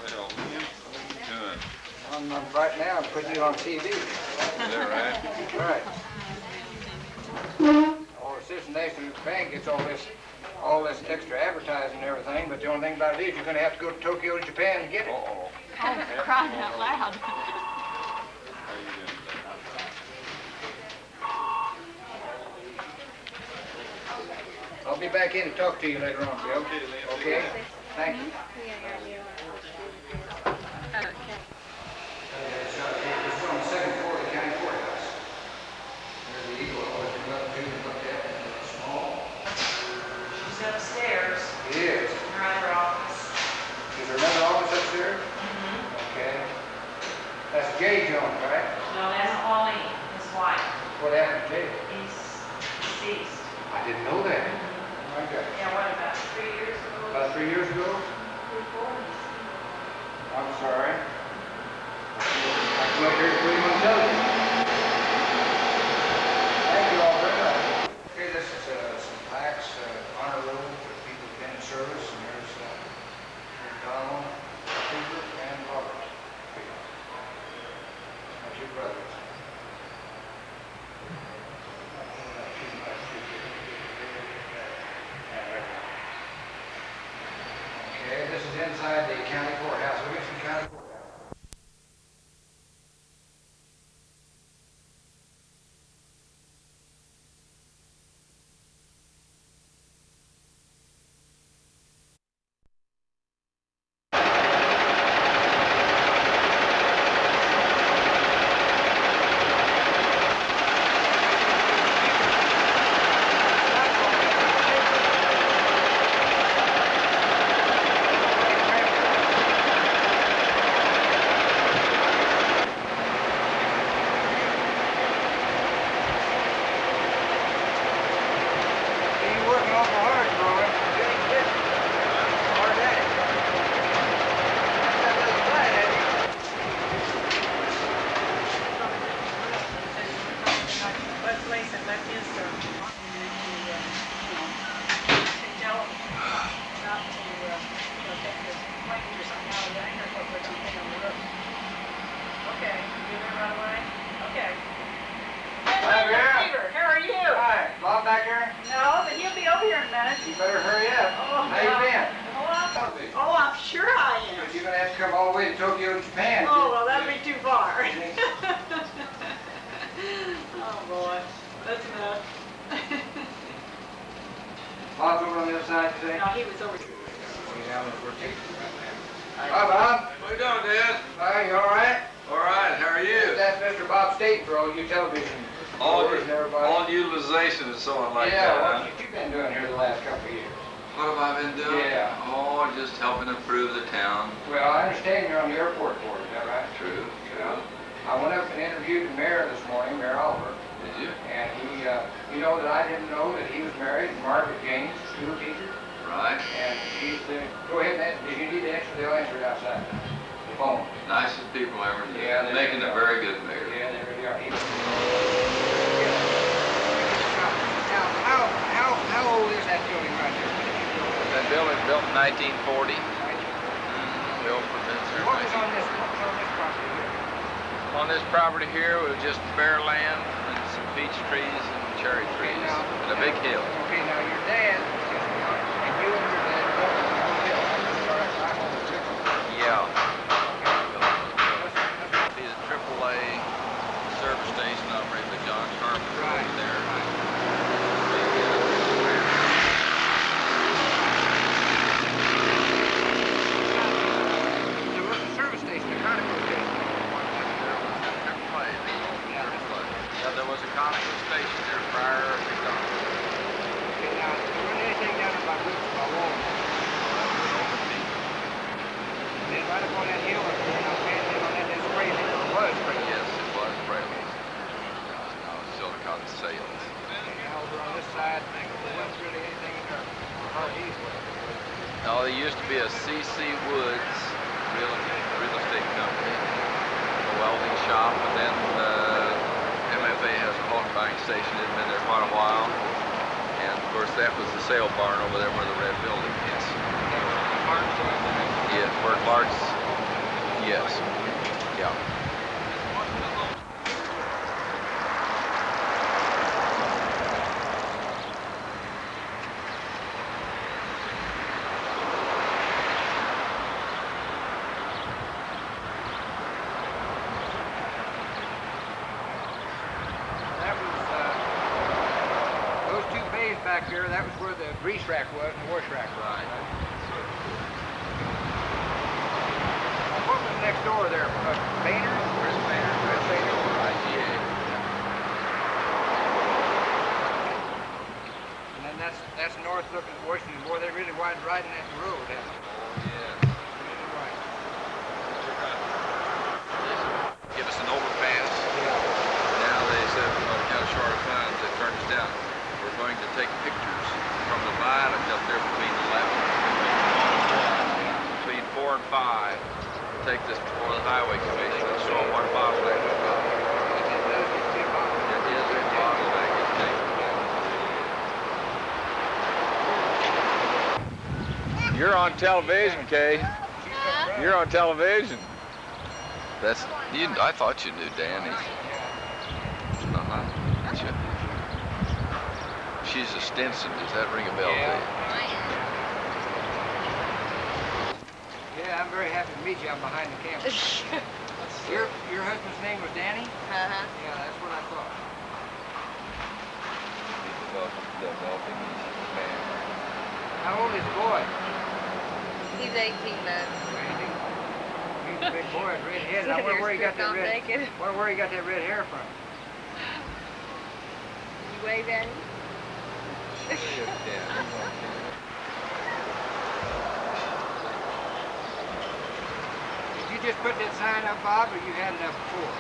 Well, what are you doing? Right now, I'm putting you on TV. Is that right? Right. Well, the Citizen National Bank gets all this extra advertising and everything, but the only thing about it is you're going to have to go to Tokyo, Japan to get it. Oh, for crying out loud. I'll be back in to talk to you later on, Bill. Okay? Thank you. It's on the second floor of the county courthouse. There's the eagle I always been up to and looked at, and it's small. She's upstairs. It is. In her other office. Is there another office upstairs? Okay. That's Jay Jones, right? No, that's Pauline, his wife. What happened to Jay? He's deceased. I didn't know that. Okay. Yeah, what, about 3 years ago? About 3 years ago? I'm sorry. I come up here to put him on television. Thank you all very much. Okay, this is some plaques, honor roll for people who've been in service, and there's Donald, Cooper, and Robert. My two brothers. Okay, this is inside the county courthouse. We'll get some county courthouse. You're working awful hard, Roy. Getting busy. Hard at it. That doesn't bite at you. Let's lace it, let his, tell him not to, take his plate or something out of the hanger, but we're gonna take on the roof. Okay, you there right away? Okay. Hi, Gary. How are you? Hi, Bob back here? No, but he'll be over here in a minute. You better hurry up. Oh, How you been? Oh, I'm sure I am. But you're gonna have to come all the way to Tokyo, Japan. Oh, well, that'd be too far. Oh, boy. That's enough. Bob's over on the other side today. No, he was over. Hi, Bob. What you doing, Dad? Hi, you all right? All right, how are you? That's Mr. Bob State for all you television viewers and everybody. All utilization and so on like Yeah, that. what you been doing here the last couple of years? What have I been doing? Yeah. Oh, just helping improve the town. Well, I understand you're on the airport board, is that right? True. Yeah. I went up and interviewed the mayor this morning, Mayor Oliver, Did you? and he, you know that I didn't know that he was married to Margaret James, school teacher, Right. and she's, go ahead and, if you need to answer, they'll answer it outside the phone. Nicest people ever. Yeah, they Making really a are. very good mayor. Yeah, they really are. Now, how old is that building right there? That building built in 1940. Built for Vince What was on this property here? On this property here was just bare land and some peach trees and cherry trees and a big hill. Okay, now your dad, and you and your dad built a hill. I'm on the chicken. Yeah. He's a AAA service station operated by John Carpenter over there. There was a service station, a carnival station. Yeah, there was a Conoco station there prior to McDonald's. Okay, now, there wasn't anything down there by Roots, by Walmart. Then right up on that hill, or not fancy on that, that's crazy. It was crazy. Yes, it was Fraley's. Now it's Chillicothe Sales. Now over on this side, there wasn't really anything in there. Hardee's was. No, there used to be a C.C. Woods real estate company, a welding shop, and then MFA has a hog buying station. It's been there quite a while. And of course, that was the sale barn over there where the red building is. Yeah, where Clark's. Yes. Yeah. back there, that was where the grease rack was and the wash rack was. Right. What was next door there? Painter? Chris Painter, Chris Painter. IGA. And then that's north looking at Washington. Boy, they really widened right in that road, haven't they? Oh, yeah. Really wide. Give us an overpass. Now they said, on account of short funds, they turned us down. We're going to take pictures from the viaduct up there between 11, between 4 and 5. Take this before the highway commission and show them what a bottleneck is about. It is a bottleneck. You're on television, Kay. You're on television. That's you. I thought you knew Danny. Gotcha. She's a Stinson. Does that ring a bell to you? Yeah, I'm very happy to meet you. I'm behind the camera. Your husband's name was Danny? Uh-huh. Yeah, that's what I thought. How old is the boy? He's 18 months. He's a big boy, red head. I wonder where he got that red. Where he got that red hair from? You wave at him? Did you just put that sign up, Bob, or you had it up before?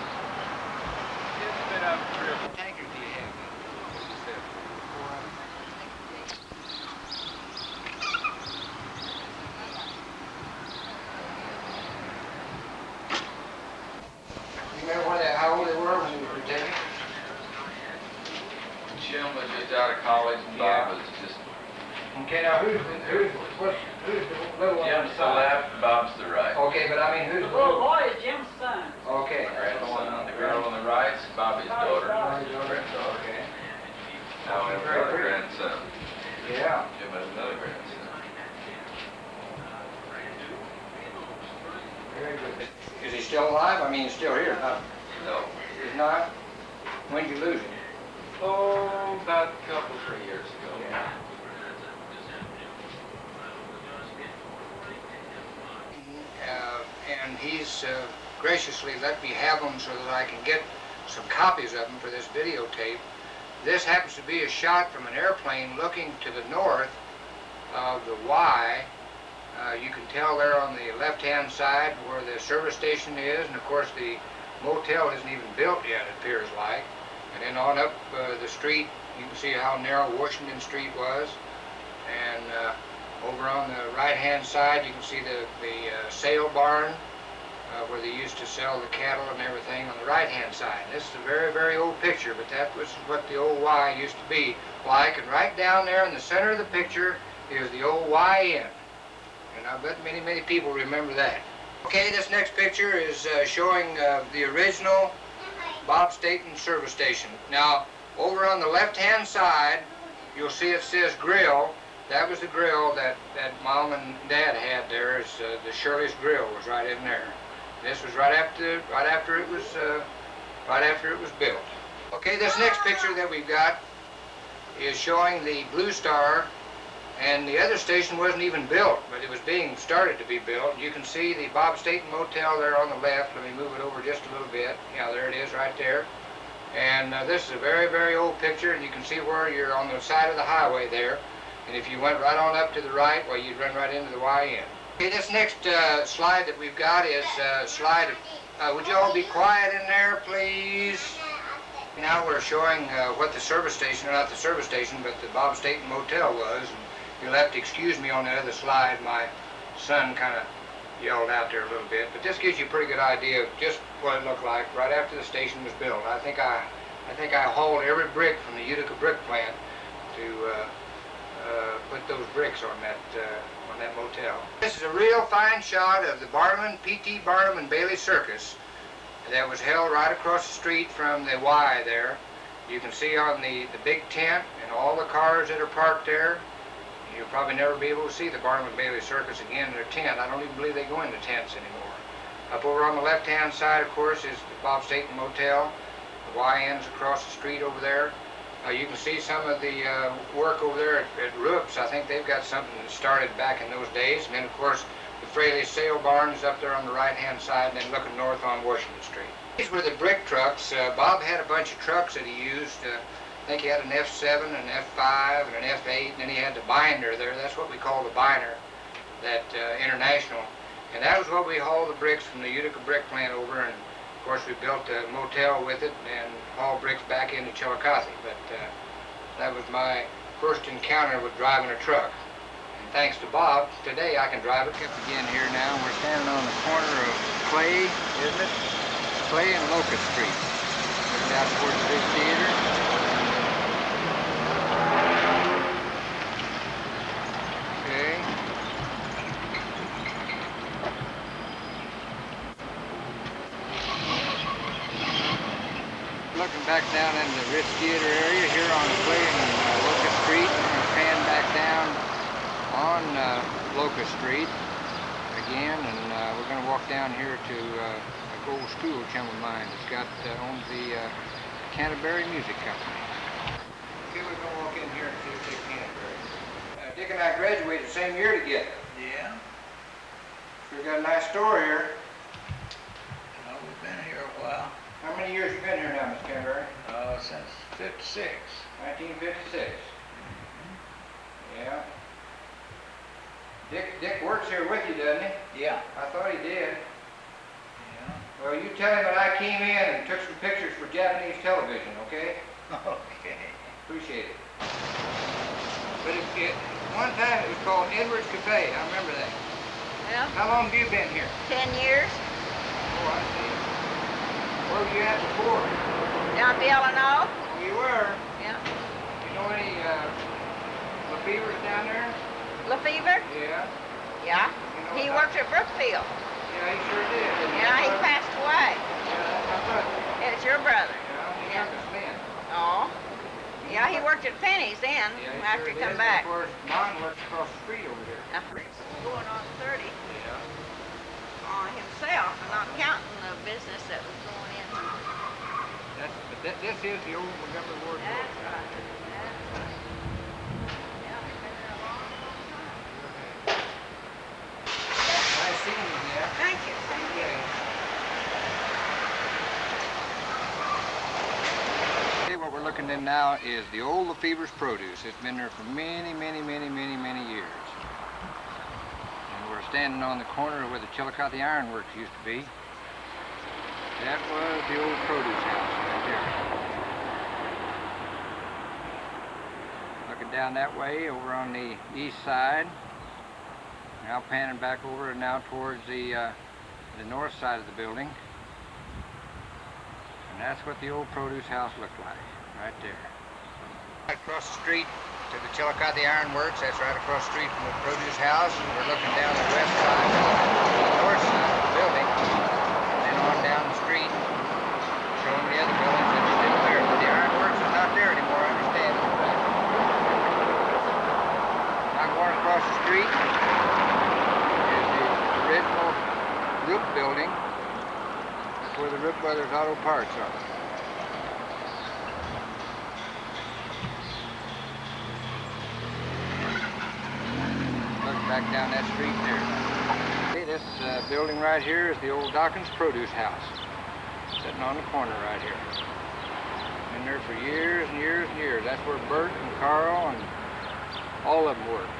It's been up 3 or 4. Tankers do you have? You remember how old they were when you were taking? Jim was just out of college and Bob was just... Okay, now who's the little one? Jim's the left, Bob's the right. Okay, but I mean, who's the Little boy is Jim's son. Okay. Grandson, the girl on the right's Bobby's daughter. Okay. Now we have another grandson. Yeah. Jim has another grandson. Very good. Is he still alive? I mean, he's still here, huh? No. He's not? When did you lose him? Oh, about a couple, 3 years ago. Yeah. And he's graciously let me have them so that I can get some copies of them for this videotape. This happens to be a shot from an airplane looking to the north of the Y. You can tell there on the left-hand side where the service station is, and of course the motel isn't even built yet, it appears like. And then on up the street, you can see how narrow Washington Street was. And over on the right-hand side, you can see the sale barn where they used to sell the cattle and everything on the right-hand side. This is a very, very old picture, but that was what the old Y used to be like. And right down there in the center of the picture is the old Y Inn. And I bet many, many people remember that. Okay, this next picture is showing the original Bob Staton service station. Now, over on the left-hand side, you'll see it says grill. That was the grill that Mom and Dad had there. The Shirley's Grill was right in there. This was right after it was built. Okay, this next picture that we've got is showing the Blue Star, and the other station wasn't even built, but it was being started to be built. You can see the Bob Staton Motel there on the left. Let me move it over just a little bit. Yeah, there it is right there. And this is a very, very old picture, and you can see where you're on the side of the highway there. And if you went right on up to the right, well, you'd run right into the Y-Inn. Okay, this next slide that we've got is a slide of, would you all be quiet in there, please? Now we're showing what the service station, or not the service station, but the Bob Staton Motel was. And you'll have to excuse me on the other slide. My son kind of yelled out there a little bit. But this gives you a pretty good idea of just what it looked like right after the station was built. I think I hauled every brick from the Utica brick plant to put those bricks on that motel. This is a real fine shot of the Barnum, P.T. Barnum and Bailey Circus that was held right across the street from the Y there. You can see on the big tent and all the cars that are parked there. You'll probably never be able to see the Barnum and Bailey Circus again in their tent. I don't even believe they go into tents anymore. Up over on the left-hand side, of course, is the Bob Staton Motel. The Y-Inn's across the street over there. You can see some of the work over there at Roop's. I think they've got something that started back in those days. And then, of course, the Fraley sale barns up there on the right-hand side and then looking north on Washington Street. These were the brick trucks. Bob had a bunch of trucks that he used. I think he had an F7, an F5, and an F8, and then he had the binder there. That's what we call the binder, that International. And that was what we hauled the bricks from the Utica brick plant over, and of course we built a motel with it and hauled bricks back into Chillicothe. But that was my first encounter with driving a truck. And thanks to Bob, today I can drive it. Again here now, we're standing on the corner of Clay, isn't it? Clay and Locust Street. Looking out towards the big theater. Okay. Looking back down into the Ritz Theater area here on Clay and Locust Street. We're going to pan back down on Locust Street again, and we're going to walk down here to an old school chum of mine that's got owns the Canterbury Music Company. Okay, we're going to walk in here and see if they Canterbury. Dick and I graduated the same year together. Yeah. We've got a nice store here. Well, we've been here a while. How many years you been here now, Miss Canterbury? Since 56. 1956. Yeah. Dick works here with you, doesn't he? Yeah. I thought he did. Yeah. Well, you tell him that I came in and took some pictures for Japanese television, okay? Okay. Appreciate it. But one time it was called Edwards Cafe. I remember that. Well, How long have you been here? 10 years. Oh, I see. Where were you at before? Down to Illinois. Oh, you were. Yeah. You know any Lefevers down there? Lefevre? Yeah. Yeah. You know He about- worked at Brookfield. Yeah, he sure did. Yeah, he passed away. Yeah, that's my brother. It's your brother. Yeah, he Yeah. took us then. Oh. Yeah, he worked at Penny's then, Yeah, after sure he come did. back. Of course, mine works across the street over there. Going on 30 Yeah. on himself, and not counting the business that was going in. This is the old Montgomery Ward. That's right. That's right. Yeah, he's been there a long, long time. Nice seeing you, yeah. Thank you. Thank you. Okay, what we're looking at now is the old Lefevre's produce. It's been there for many, many, many, many, many years. And we're standing on the corner of where the Chillicothe Iron Works used to be. That was the old produce house right there. Looking down that way over on the east side. Now panning back over now towards the north side of the building. And that's what the old produce house looked like, right there. Across the street to the Chillicothe Iron Works, that's right across the street from the produce house. We're looking down the west side, the north side of the building, and then on down the street, showing the other buildings that are still there. But the Iron Works is not there anymore, I understand. Now going across the street is the original Roop building. That's where the Roop Brothers Auto Parts are. Look back down that street there. Okay, this building right here is the old Dawkins Produce House. Sitting on the corner right here. Been there for years and years and years. That's where Bert and Carl and all of them worked.